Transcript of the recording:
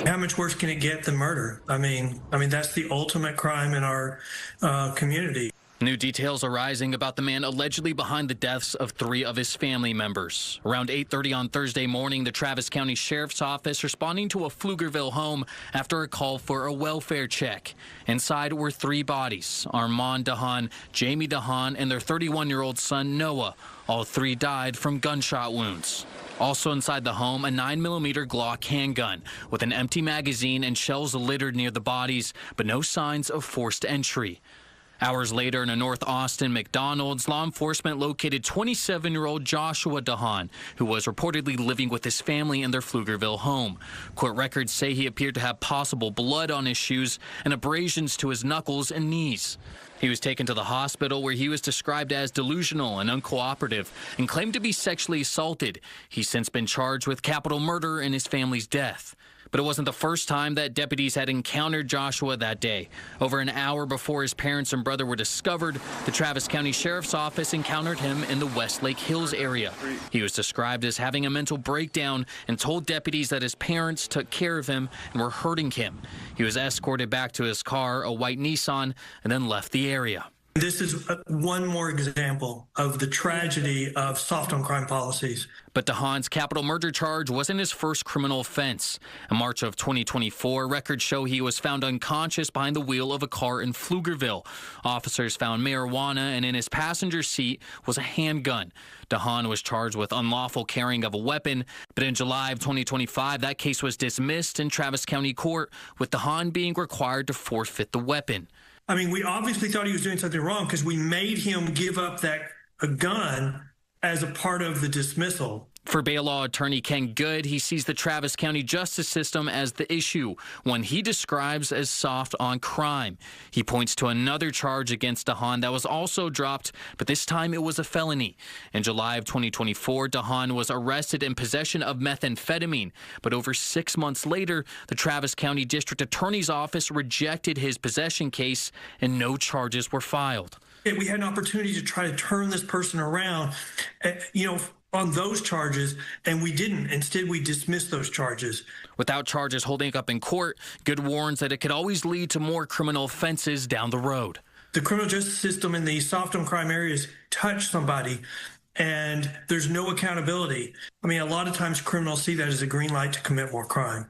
How much worse can it get than murder? I mean, that's the ultimate crime in our community. New details are rising about the man allegedly behind the deaths of 3 of his family members. Around 8:30 on Thursday morning, the Travis County Sheriff's Office responding to a Pflugerville home after a call for a welfare check. Inside were 3 bodies, Armand Dahan, Jamie Dahan, and their 31-year-old son, Noah. All 3 died from gunshot wounds. Also inside the home, a 9mm Glock handgun with an empty magazine and shells littered near the bodies, but no signs of forced entry. Hours later, in a North Auston McDonald's, law enforcement located 27-year-old Joshua Dahan, who was reportedly living with his family in their Pflugerville home. Court records say he appeared to have possible blood on his shoes and abrasions to his knuckles and knees. He was taken to the hospital where he was described as delusional and uncooperative and claimed to be sexually assaulted. He's since been charged with capital murder in his family's death. But it wasn't the first time that deputies had encountered Joshua that day. Over an hour before his parents and brother were discovered, the Travis County Sheriff's Office encountered him in the Westlake Hills area. He was described as having a mental breakdown and told deputies that his parents took care of him and were hurting him. He was escorted back to his car, a white Nissan, and then left the area. This is one more example of the tragedy of soft on crime policies. But Dahan's capital murder charge wasn't his first criminal offense. In March of 2024, records show he was found unconscious behind the wheel of a car in Pflugerville. Officers found marijuana, and in his passenger seat was a handgun. Dahan was charged with unlawful carrying of a weapon, but in July of 2025, that case was dismissed in Travis County Court, with Dahan being required to forfeit the weapon. I mean, we obviously thought he was doing something wrong because we made him give up a gun as a part of the dismissal. For bail law attorney Ken Good, he sees the Travis County justice system as the issue, one he describes as soft on crime. He points to another charge against Dahan that was also dropped, but this time it was a felony. In July of 2024, Dahan was arrested in possession of methamphetamine, but over 6 months later, the Travis County District Attorney's Office rejected his possession case and no charges were filed. We had an opportunity to try to turn this person around, on those charges, and we didn't. Instead, we dismissed those charges. Without charges holding up in court, Good warns that it could always lead to more criminal offenses down the road. The criminal justice system in the soft on crime areas touch somebody, and there's no accountability. I mean, a lot of times criminals see that as a green light to commit more crime.